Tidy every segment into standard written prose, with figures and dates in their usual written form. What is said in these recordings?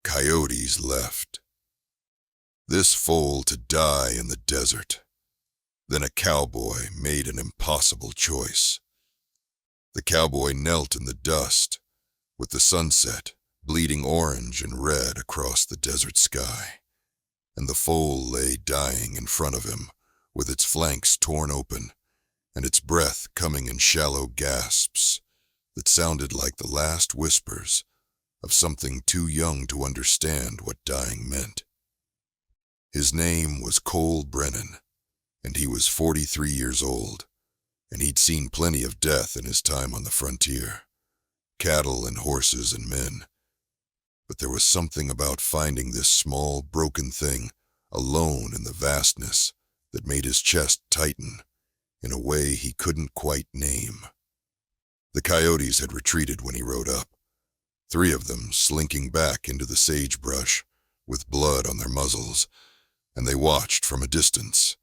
Coyotes left. This foal to die in the desert. Then a cowboy made an impossible choice. The cowboy knelt in the dust, with the sunset bleeding orange and red across the desert sky, and the foal lay dying in front of him, with its flanks torn open, and its breath coming in shallow gasps that sounded like the last whispers of something too young to understand what dying meant. His name was Cole Brennan, and he was 43 years old, and he'd seen plenty of death in his time on the frontier, cattle and horses and men. But there was something about finding this small, broken thing alone in the vastness that made his chest tighten in a way he couldn't quite name. The coyotes had retreated when he rode up, 3 of them slinking back into the sagebrush with blood on their muzzles, and they watched from a distance,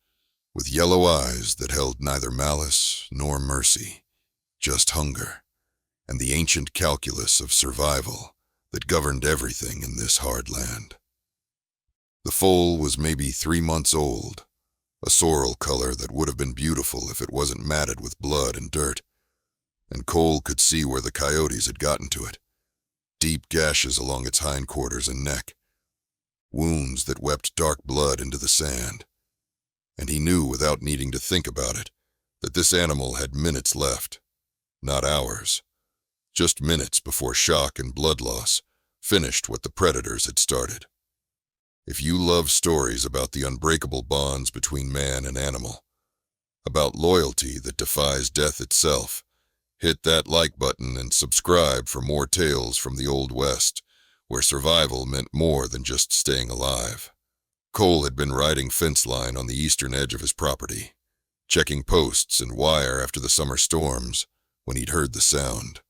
with yellow eyes that held neither malice nor mercy, just hunger, and the ancient calculus of survival that governed everything in this hard land. The foal was maybe 3 months old, a sorrel color that would have been beautiful if it wasn't matted with blood and dirt, and Cole could see where the coyotes had gotten to it, deep gashes along its hindquarters and neck, wounds that wept dark blood into the sand, and he knew without needing to think about it that this animal had minutes left, not hours, just minutes before shock and blood loss finished what the predators had started. If you love stories about the unbreakable bonds between man and animal, about loyalty that defies death itself, hit that like button and subscribe for more tales from the Old West, where survival meant more than just staying alive. Cole had been riding fence line on the eastern edge of his property, checking posts and wire after the summer storms, when he'd heard the sound.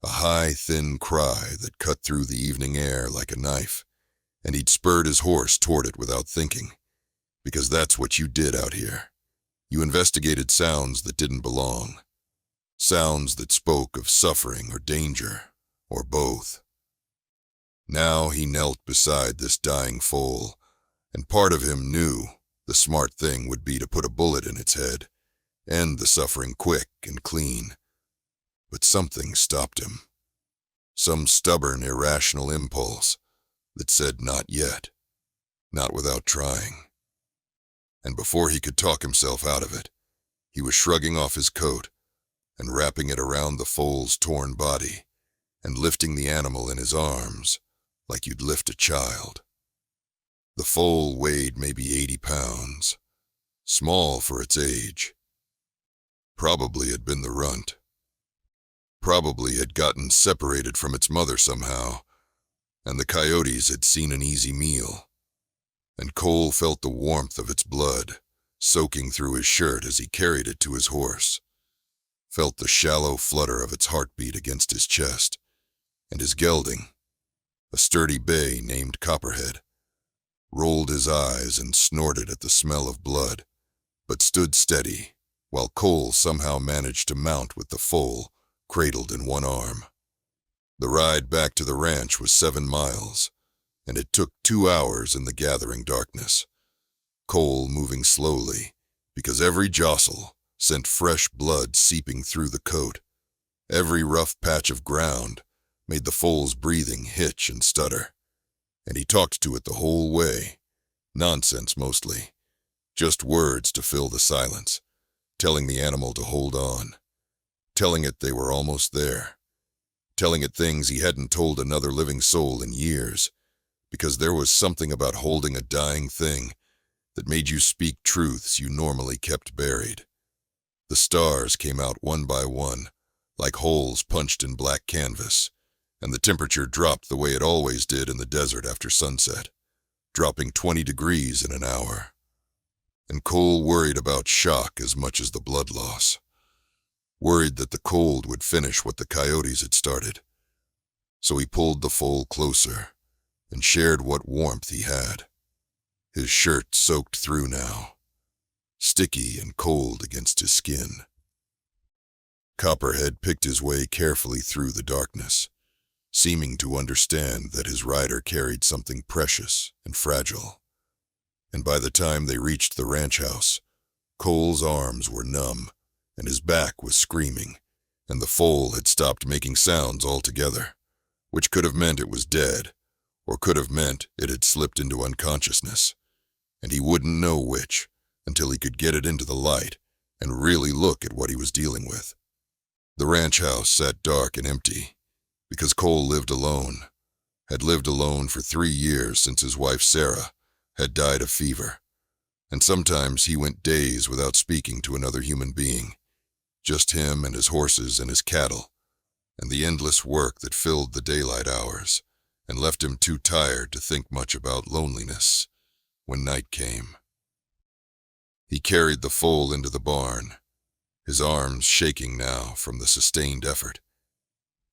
A high, thin cry that cut through the evening air like a knife, and he'd spurred his horse toward it without thinking, because that's what you did out here. You investigated sounds that didn't belong, sounds that spoke of suffering or danger, or both. Now he knelt beside this dying foal, and part of him knew the smart thing would be to put a bullet in its head, end the suffering quick and clean. But something stopped him. Some stubborn, irrational impulse that said not yet, not without trying. And before he could talk himself out of it, he was shrugging off his coat and wrapping it around the foal's torn body and lifting the animal in his arms like you'd lift a child. The foal weighed maybe 80 pounds, small for its age. Probably had been the runt. Probably had gotten separated from its mother somehow, and the coyotes had seen an easy meal. And Cole felt the warmth of its blood soaking through his shirt as he carried it to his horse, felt the shallow flutter of its heartbeat against his chest, and his gelding, a sturdy bay named Copperhead, rolled his eyes and snorted at the smell of blood, but stood steady, while Cole somehow managed to mount with the foal cradled in one arm. The ride back to the ranch was 7 miles, and it took 2 hours in the gathering darkness, Cole moving slowly, because every jostle sent fresh blood seeping through the coat. Every rough patch of ground made the foal's breathing hitch and stutter, and he talked to it the whole way, nonsense mostly, just words to fill the silence, telling the animal to hold on, telling it they were almost there, telling it things he hadn't told another living soul in years, because there was something about holding a dying thing that made you speak truths you normally kept buried. The stars came out one by one, like holes punched in black canvas, and the temperature dropped the way it always did in the desert after sunset, dropping 20 degrees in an hour. And Cole worried about shock as much as the blood loss. Worried that the cold would finish what the coyotes had started. So he pulled the foal closer and shared what warmth he had. His shirt soaked through now, sticky and cold against his skin. Copperhead picked his way carefully through the darkness, seeming to understand that his rider carried something precious and fragile. And by the time they reached the ranch house, Cole's arms were numb, and his back was screaming, and the foal had stopped making sounds altogether, which could have meant it was dead, or could have meant it had slipped into unconsciousness, and he wouldn't know which until he could get it into the light and really look at what he was dealing with. The ranch house sat dark and empty, because Cole lived alone, had lived alone for 3 years since his wife Sarah had died of fever, and sometimes he went days without speaking to another human being, just him and his horses and his cattle, and the endless work that filled the daylight hours and left him too tired to think much about loneliness when night came. He carried the foal into the barn, his arms shaking now from the sustained effort,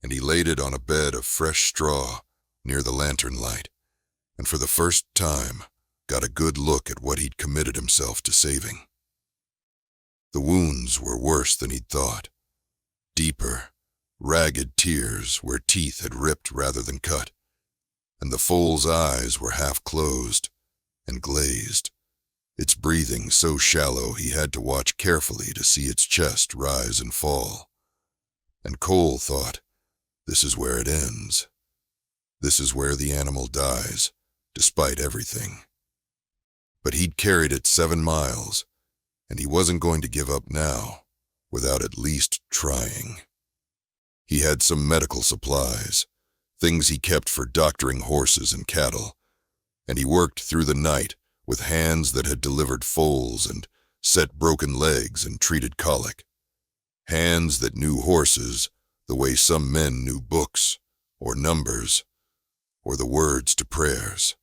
and he laid it on a bed of fresh straw near the lantern light, and for the first time got a good look at what he'd committed himself to saving. The wounds were worse than he'd thought. Deeper, ragged tears where teeth had ripped rather than cut, and the foal's eyes were half closed and glazed, its breathing so shallow he had to watch carefully to see its chest rise and fall. And Cole thought, this is where it ends. This is where the animal dies, despite everything. But he'd carried it 7 miles, and he wasn't going to give up now, without at least trying. He had some medical supplies, things he kept for doctoring horses and cattle, and he worked through the night with hands that had delivered foals and set broken legs and treated colic. Hands that knew horses the way some men knew books, or numbers, or the words to prayers.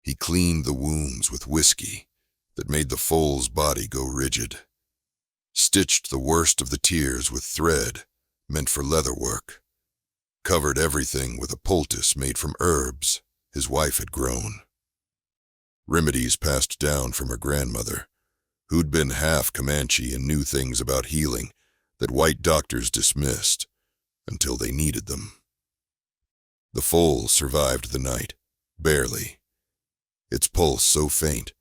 He cleaned the wounds with whiskey that made the foal's body go rigid, stitched the worst of the tears with thread meant for leather work, covered everything with a poultice made from herbs his wife had grown. Remedies passed down from her grandmother, who'd been half Comanche and knew things about healing that white doctors dismissed until they needed them. The foal survived the night, barely. Its pulse so faint,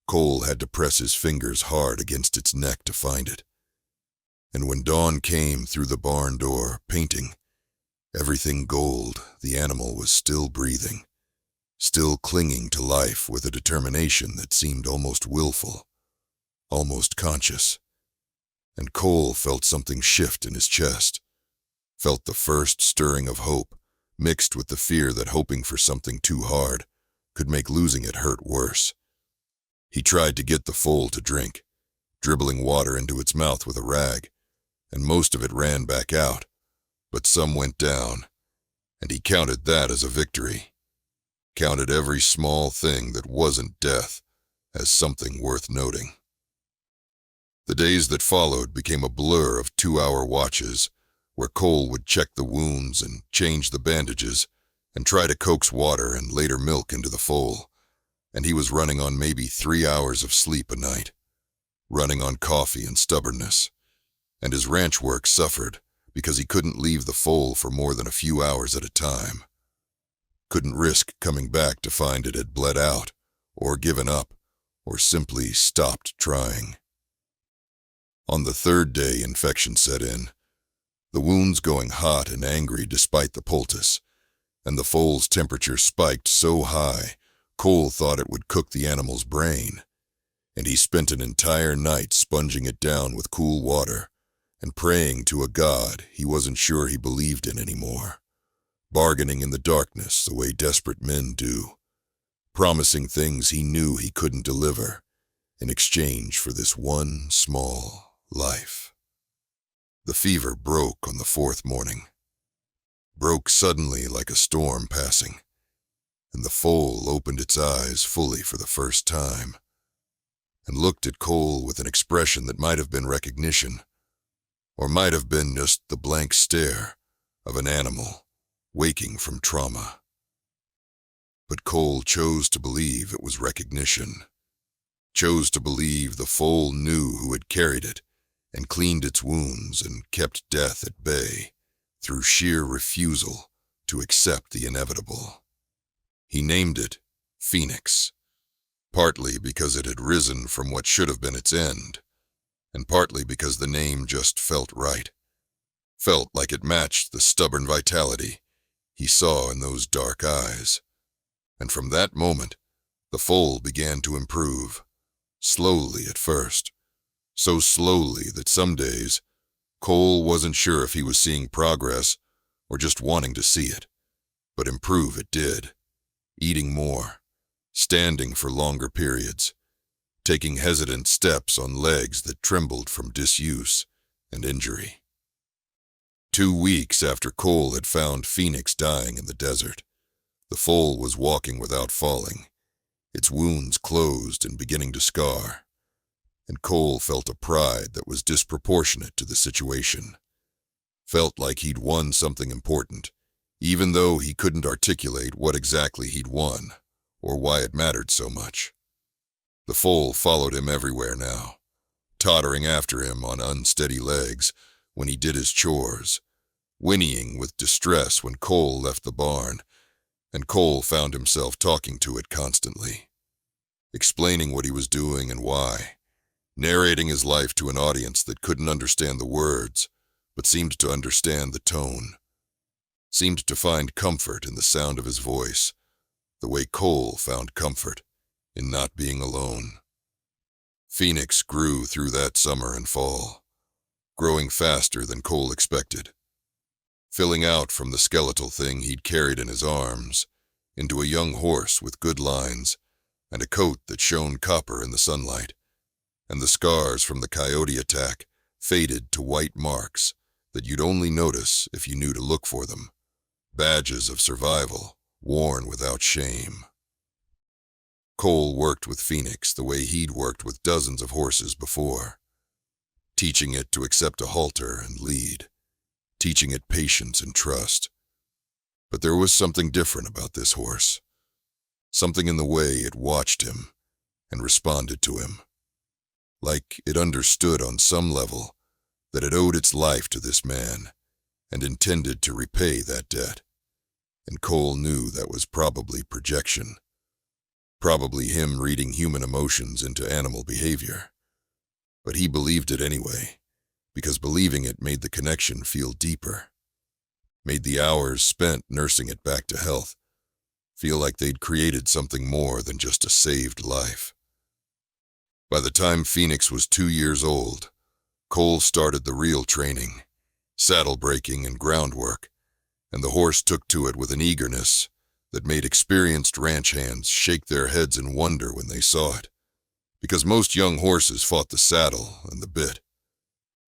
Cole had to press his fingers hard against its neck to find it. And when dawn came through the barn door, painting, everything gold, the animal was still breathing, still clinging to life with a determination that seemed almost willful, almost conscious. And Cole felt something shift in his chest, felt the first stirring of hope, mixed with the fear that hoping for something too hard could make losing it hurt worse. He tried to get the foal to drink, dribbling water into its mouth with a rag, and most of it ran back out, but some went down, and he counted that as a victory. Counted every small thing that wasn't death as something worth noting. The days that followed became a blur of 2-hour watches, where Cole would check the wounds and change the bandages and try to coax water and later milk into the foal, and he was running on maybe 3 hours of sleep a night, running on coffee and stubbornness, and his ranch work suffered because he couldn't leave the foal for more than a few hours at a time. Couldn't risk coming back to find it had bled out, or given up, or simply stopped trying. On the 3rd day, infection set in, the wounds going hot and angry despite the poultice, and the foal's temperature spiked so high, Cole thought it would cook the animal's brain, and he spent an entire night sponging it down with cool water and praying to a God he wasn't sure he believed in anymore, bargaining in the darkness the way desperate men do, promising things he knew he couldn't deliver in exchange for this one small life. The fever broke on the 4th morning, broke suddenly like a storm passing, and the foal opened its eyes fully for the first time, and looked at Cole with an expression that might have been recognition, or might have been just the blank stare of an animal waking from trauma. But Cole chose to believe it was recognition, chose to believe the foal knew who had carried it and cleaned its wounds and kept death at bay through sheer refusal to accept the inevitable. He named it Phoenix, partly because it had risen from what should have been its end, and partly because the name just felt right, felt like it matched the stubborn vitality he saw in those dark eyes. And from that moment, the foal began to improve, slowly at first, so slowly that some days Cole wasn't sure if he was seeing progress or just wanting to see it, but improve it did, eating more, standing for longer periods, taking hesitant steps on legs that trembled from disuse and injury. 2 weeks after Cole had found Phoenix dying in the desert, the foal was walking without falling, its wounds closed and beginning to scar, and Cole felt a pride that was disproportionate to the situation. Felt like he'd won something important, even though he couldn't articulate what exactly he'd won, or why it mattered so much. The foal followed him everywhere now, tottering after him on unsteady legs when he did his chores, whinnying with distress when Cole left the barn, and Cole found himself talking to it constantly, explaining what he was doing and why, narrating his life to an audience that couldn't understand the words, but seemed to understand the tone, seemed to find comfort in the sound of his voice, the way Cole found comfort in not being alone. Phoenix grew through that summer and fall, growing faster than Cole expected, filling out from the skeletal thing he'd carried in his arms into a young horse with good lines and a coat that shone copper in the sunlight, and the scars from the coyote attack faded to white marks that you'd only notice if you knew to look for them, badges of survival worn without shame. Cole worked with Phoenix the way he'd worked with dozens of horses before, teaching it to accept a halter and lead, teaching it patience and trust. But there was something different about this horse, something in the way it watched him and responded to him, like it understood on some level that it owed its life to this man and intended to repay that debt. And Cole knew that was probably projection, probably him reading human emotions into animal behavior. But he believed it anyway, because believing it made the connection feel deeper, made the hours spent nursing it back to health feel like they'd created something more than just a saved life. By the time Phoenix was 2 years old, Cole started the real training, saddle breaking and groundwork, and the horse took to it with an eagerness that made experienced ranch hands shake their heads in wonder when they saw it, because most young horses fought the saddle and the bit,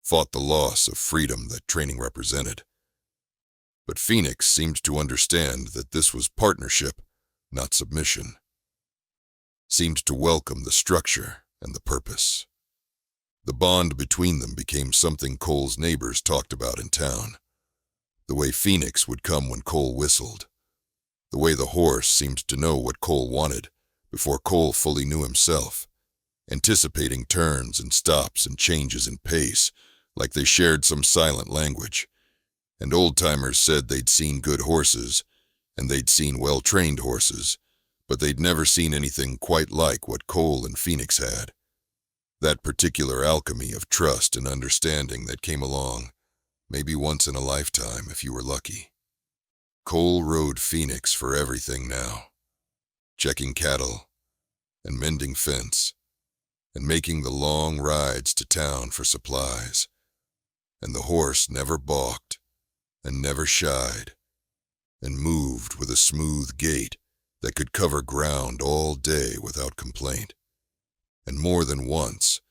fought the loss of freedom that training represented. But Phoenix seemed to understand that this was partnership, not submission, seemed to welcome the structure and the purpose. The bond between them became something Cole's neighbors talked about in town. The way Phoenix would come when Cole whistled. The way the horse seemed to know what Cole wanted before Cole fully knew himself, anticipating turns and stops and changes in pace like they shared some silent language. And old-timers said they'd seen good horses, and they'd seen well-trained horses, but they'd never seen anything quite like what Cole and Phoenix had. That particular alchemy of trust and understanding that came along, maybe once in a lifetime if you were lucky. Cole rode Phoenix for everything now, checking cattle, and mending fence, and making the long rides to town for supplies. And the horse never balked, and never shied, and moved with a smooth gait that could cover ground all day without complaint. And more than once,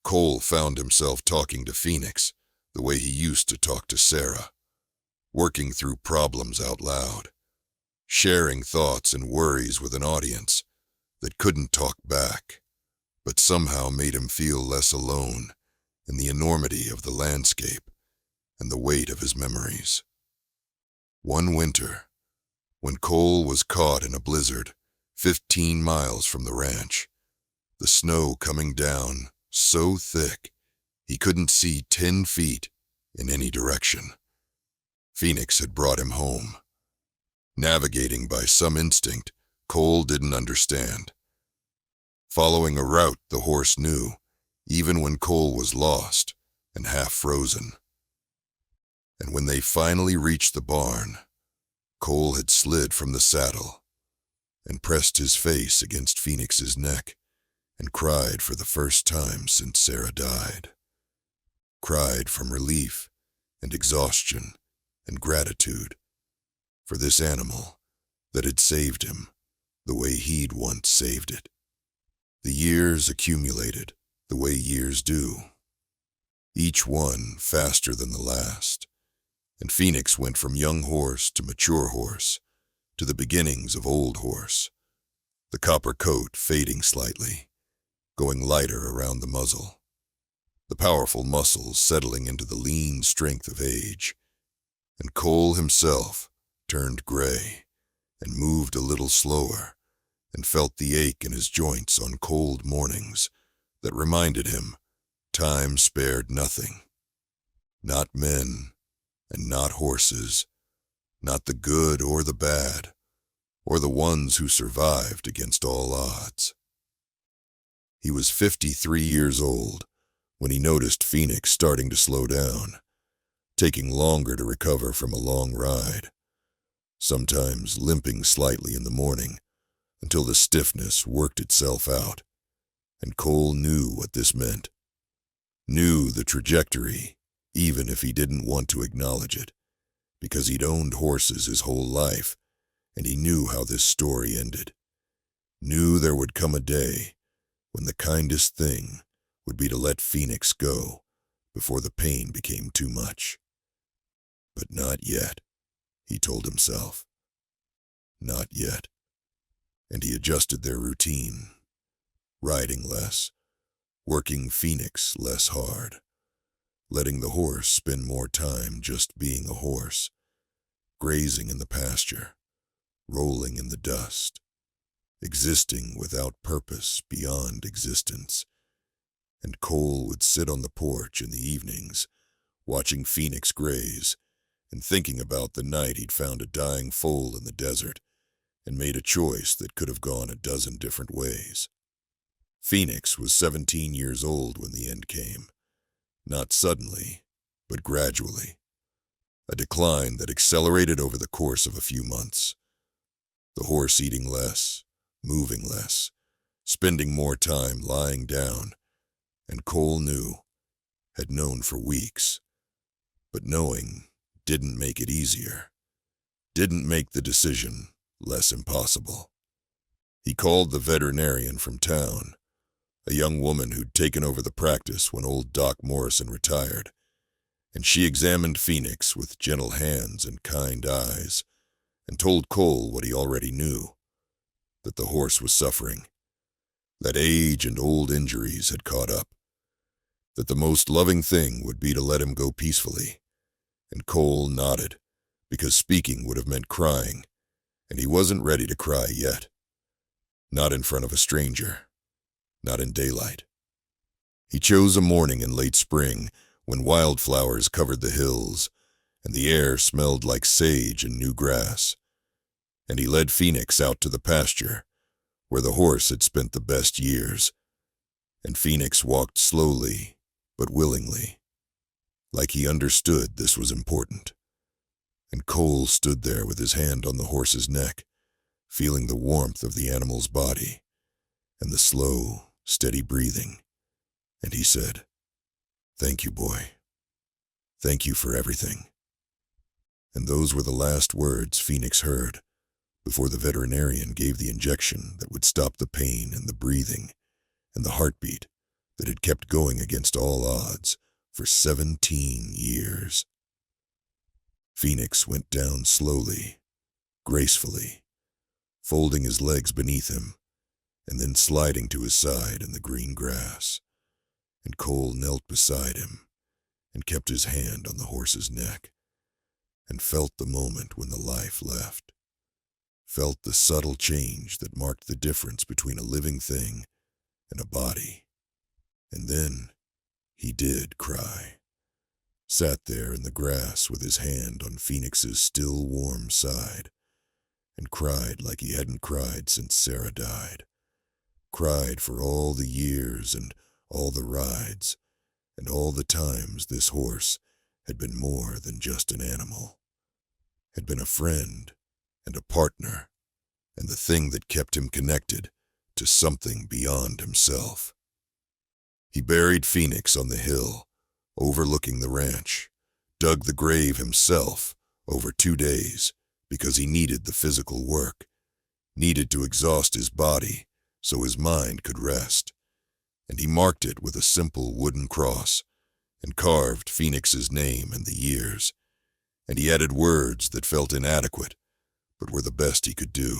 Cole found himself talking to Phoenix the way he used to talk to Sarah, working through problems out loud, sharing thoughts and worries with an audience that couldn't talk back, but somehow made him feel less alone in the enormity of the landscape and the weight of his memories. One winter, when Cole was caught in a blizzard 15 miles from the ranch, the snow coming down so thick he couldn't see 10 feet in any direction, Phoenix had brought him home, Navigating by some instinct Cole didn't understand. Following a route the horse knew, even when Cole was lost and half frozen. And when they finally reached the barn, Cole had slid from the saddle and pressed his face against Phoenix's neck and cried for the first time since Sarah died. Cried from relief and exhaustion and gratitude for this animal that had saved him the way he'd once saved it. The years accumulated the way years do, each one faster than the last, and Phoenix went from young horse to mature horse to the beginnings of old horse, the copper coat fading slightly, going lighter around the muzzle, the powerful muscles settling into the lean strength of age, and Cole himself turned gray and moved a little slower and felt the ache in his joints on cold mornings that reminded him time spared nothing. Not men and not horses, not the good or the bad, or the ones who survived against all odds. He was 53 years old when he noticed Phoenix starting to slow down, taking longer to recover from a long ride, sometimes limping slightly in the morning until the stiffness worked itself out, and Cole knew what this meant, knew the trajectory, even if he didn't want to acknowledge it, because he'd owned horses his whole life, and he knew how this story ended, knew there would come a day when the kindest thing would be to let Phoenix go before the pain became too much. But not yet, he told himself. Not yet. And he adjusted their routine, riding less, working Phoenix less hard, letting the horse spend more time just being a horse, grazing in the pasture, rolling in the dust, existing without purpose beyond existence. And Cole would sit on the porch in the evenings, watching Phoenix graze, and thinking about the night he'd found a dying foal in the desert, and made a choice that could have gone a dozen different ways. Phoenix was 17 years old when the end came, not suddenly, but gradually, a decline that accelerated over the course of a few months. The horse eating less, moving less, spending more time lying down, and Cole knew, had known for weeks, but knowing didn't make it easier, didn't make the decision less impossible. He called the veterinarian from town, a young woman who'd taken over the practice when old Doc Morrison retired, and she examined Phoenix with gentle hands and kind eyes, and told Cole what he already knew, that the horse was suffering, that age and old injuries had caught up, that the most loving thing would be to let him go peacefully, and Cole nodded, because speaking would have meant crying, and he wasn't ready to cry yet. Not in front of a stranger, not in daylight. He chose a morning in late spring when wildflowers covered the hills and the air smelled like sage and new grass, and he led Phoenix out to the pasture where the horse had spent the best years, and Phoenix walked slowly but willingly, like he understood this was important. And Cole stood there with his hand on the horse's neck, feeling the warmth of the animal's body and the slow, steady breathing, and he said, "Thank you, boy. Thank you for everything." And those were the last words Phoenix heard before the veterinarian gave the injection that would stop the pain and the breathing and the heartbeat that had kept going against all odds for 17 years. Phoenix went down slowly, gracefully, folding his legs beneath him, and then sliding to his side in the green grass, and Cole knelt beside him and kept his hand on the horse's neck, and felt the moment when the life left, felt the subtle change that marked the difference between a living thing and a body. And then he did cry. Sat there in the grass with his hand on Phoenix's still warm side, and cried like he hadn't cried since Sarah died. Cried for all the years and all the rides and all the times this horse had been more than just an animal, had been a friend and a partner, and the thing that kept him connected to something beyond himself. He buried Phoenix on the hill, overlooking the ranch, dug the grave himself over 2 days because he needed the physical work, needed to exhaust his body so his mind could rest, and he marked it with a simple wooden cross and carved Phoenix's name and the years, and he added words that felt inadequate but were the best he could do.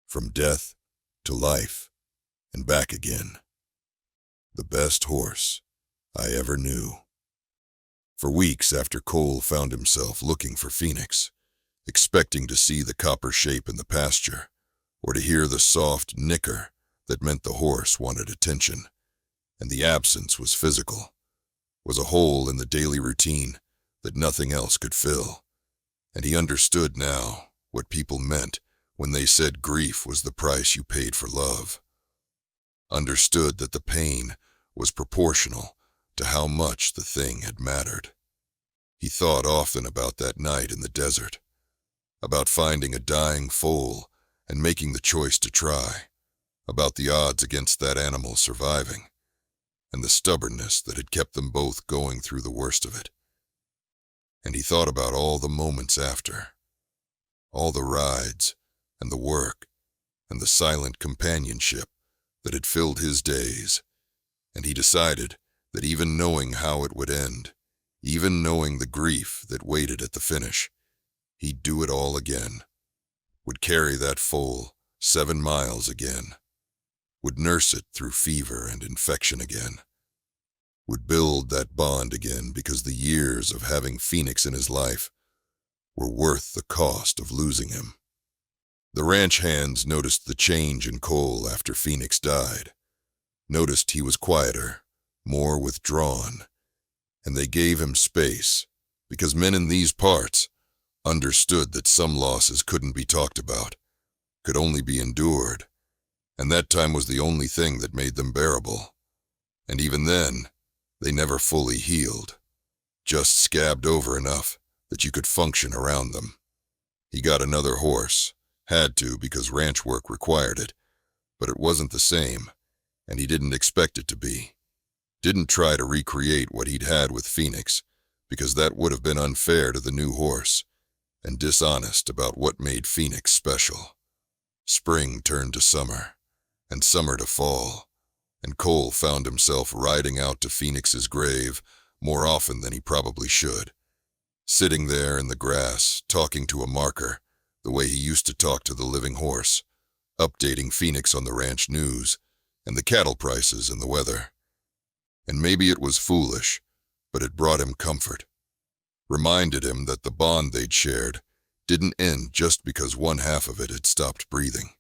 From death to life and back again. The best horse I ever knew. For weeks after Cole found himself looking for Phoenix, expecting to see the copper shape in the pasture, or to hear the soft nicker that meant the horse wanted attention, and the absence was physical, was a hole in the daily routine that nothing else could fill, and he understood now what people meant when they said grief was the price you paid for love. Understood that the pain was proportional to how much the thing had mattered. He thought often about that night in the desert, about finding a dying foal and making the choice to try, about the odds against that animal surviving, and the stubbornness that had kept them both going through the worst of it. And he thought about all the moments after, all the rides and the work and the silent companionship that had filled his days, and he decided that even knowing how it would end, even knowing the grief that waited at the finish, he'd do it all again, would carry that foal 7 miles again, would nurse it through fever and infection again, would build that bond again because the years of having Phoenix in his life were worth the cost of losing him. The ranch hands noticed the change in Cole after Phoenix died, noticed he was quieter, more withdrawn, and they gave him space because men in these parts understood that some losses couldn't be talked about, could only be endured, and that time was the only thing that made them bearable. And even then, they never fully healed, just scabbed over enough that you could function around them. He got another horse, had to because ranch work required it, but it wasn't the same, and he didn't expect it to be. Didn't try to recreate what he'd had with Phoenix, because that would have been unfair to the new horse, and dishonest about what made Phoenix special. Spring turned to summer, and summer to fall, and Cole found himself riding out to Phoenix's grave more often than he probably should, sitting there in the grass, talking to a marker, the way he used to talk to the living horse, updating Phoenix on the ranch news, and the cattle prices and the weather. And maybe it was foolish, but it brought him comfort. Reminded him that the bond they'd shared didn't end just because one half of it had stopped breathing.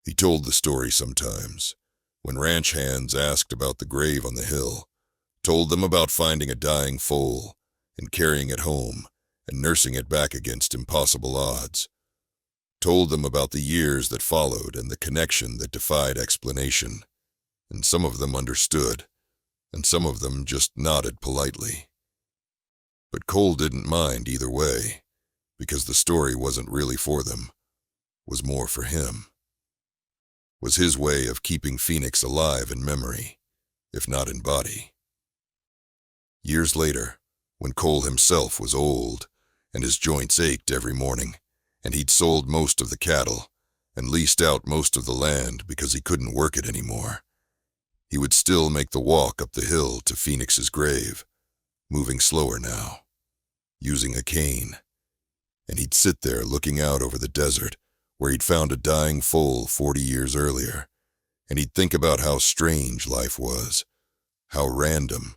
He told the story sometimes, when ranch hands asked about the grave on the hill, told them about finding a dying foal and carrying it home and nursing it back against impossible odds. Told them about the years that followed and the connection that defied explanation, and some of them understood, and some of them just nodded politely. But Cole didn't mind either way, because the story wasn't really for them, was more for him. Was his way of keeping Phoenix alive in memory, if not in body. Years later, when Cole himself was old, and his joints ached every morning, and he'd sold most of the cattle, and leased out most of the land because he couldn't work it anymore, he would still make the walk up the hill to Phoenix's grave, moving slower now, using a cane, and he'd sit there looking out over the desert where he'd found a dying foal 40 years earlier, and he'd think about how strange life was, how random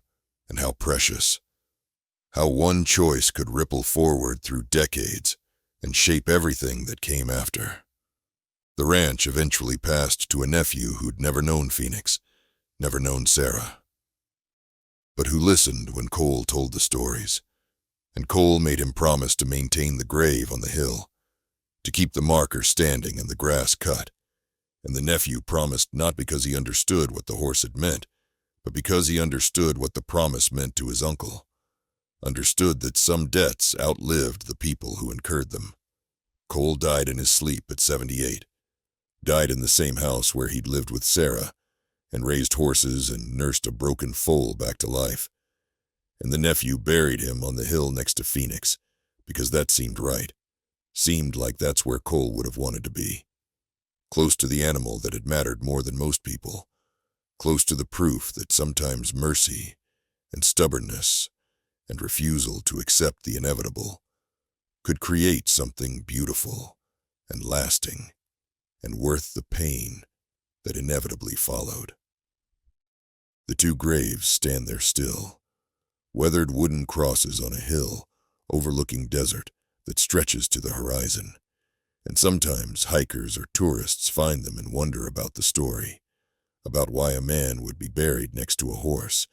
and how precious, how one choice could ripple forward through decades and shape everything that came after. The ranch eventually passed to a nephew who'd never known Phoenix, never known Sarah, but who listened when Cole told the stories, and Cole made him promise to maintain the grave on the hill to keep the marker standing and the grass cut, and the nephew promised not because he understood what the horse had meant, but because he understood what the promise meant to his uncle, understood that some debts outlived the people who incurred them. Cole died in his sleep at 78, died in the same house where he'd lived with Sarah, and raised horses and nursed a broken foal back to life. And the nephew buried him on the hill next to Phoenix, because that seemed right. Seemed like that's where Cole would have wanted to be. Close to the animal that had mattered more than most people. Close to the proof that sometimes mercy and stubbornness and refusal to accept the inevitable could create something beautiful and lasting and worth the pain that inevitably followed. The two graves stand there still, weathered wooden crosses on a hill overlooking desert that stretches to the horizon, and sometimes hikers or tourists find them and wonder about the story, about why a man would be buried next to a horse,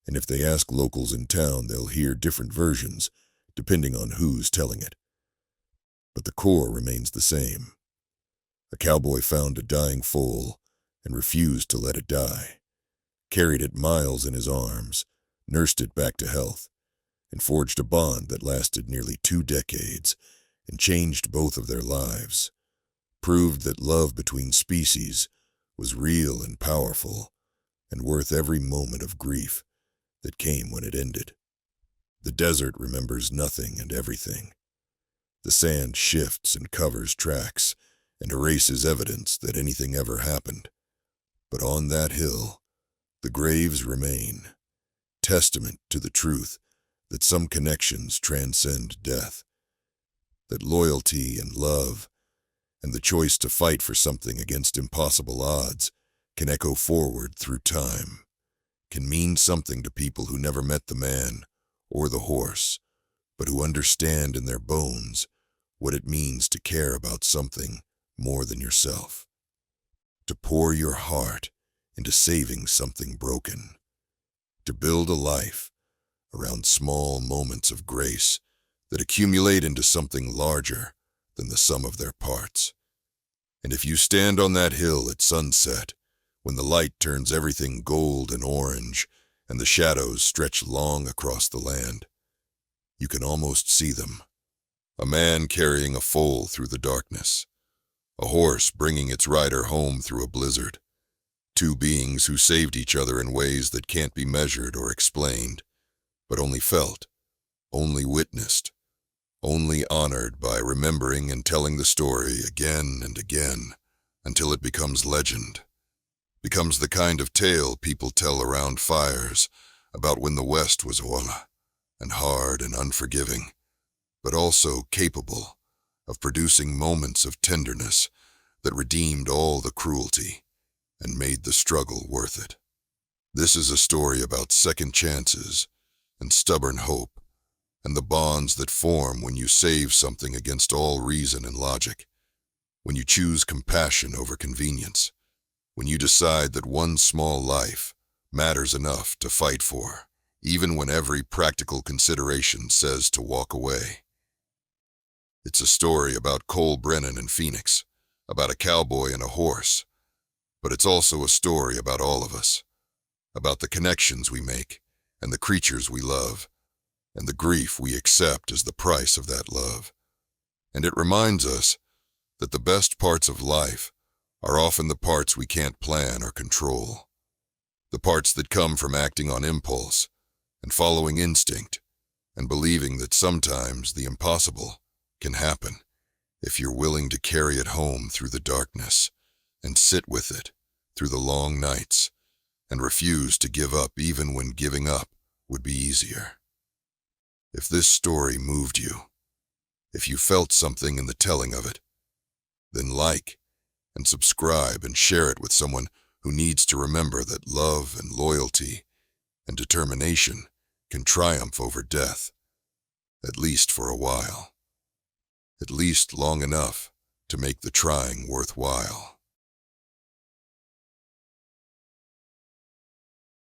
and if they ask locals in town, they'll hear different versions, depending on who's telling it. But the core remains the same. A cowboy found a dying foal and refused to let it die, carried it miles in his arms, nursed it back to health, and forged a bond that lasted nearly 2 decades and changed both of their lives, proved that love between species was real and powerful and worth every moment of grief that came when it ended. The desert remembers nothing and everything. The sand shifts and covers tracks and erases evidence that anything ever happened. But on that hill, the graves remain, testament to the truth that some connections transcend death, that loyalty and love and the choice to fight for something against impossible odds can echo forward through time, can mean something to people who never met the man or the horse, but who understand in their bones what it means to care about something more than yourself, to pour your heart into saving something broken, to build a life around small moments of grace that accumulate into something larger than the sum of their parts. And if you stand on that hill at sunset, when the light turns everything gold and orange and the shadows stretch long across the land, you can almost see them. A man carrying a foal through the darkness, a horse bringing its rider home through a blizzard, 2 beings who saved each other in ways that can't be measured or explained, but only felt, only witnessed, only honored by remembering and telling the story again and again until it becomes legend, becomes the kind of tale people tell around fires about when the West was hola and hard and unforgiving, but also capable of producing moments of tenderness that redeemed all the cruelty and made the struggle worth it. This is a story about second chances and stubborn hope, and the bonds that form when you save something against all reason and logic, when you choose compassion over convenience, when you decide that one small life matters enough to fight for, even when every practical consideration says to walk away. It's a story about Cole Brennan and Phoenix, about a cowboy and a horse, but it's also a story about all of us, about the connections we make and the creatures we love, and the grief we accept as the price of that love. And it reminds us that the best parts of life are often the parts we can't plan or control, the parts that come from acting on impulse and following instinct and believing that sometimes the impossible can happen if you're willing to carry it home through the darkness and sit with it through the long nights and refuse to give up even when giving up would be easier. If this story moved you, if you felt something in the telling of it, then like and subscribe and share it with someone who needs to remember that love and loyalty and determination can triumph over death, at least for a while, at least long enough to make the trying worthwhile.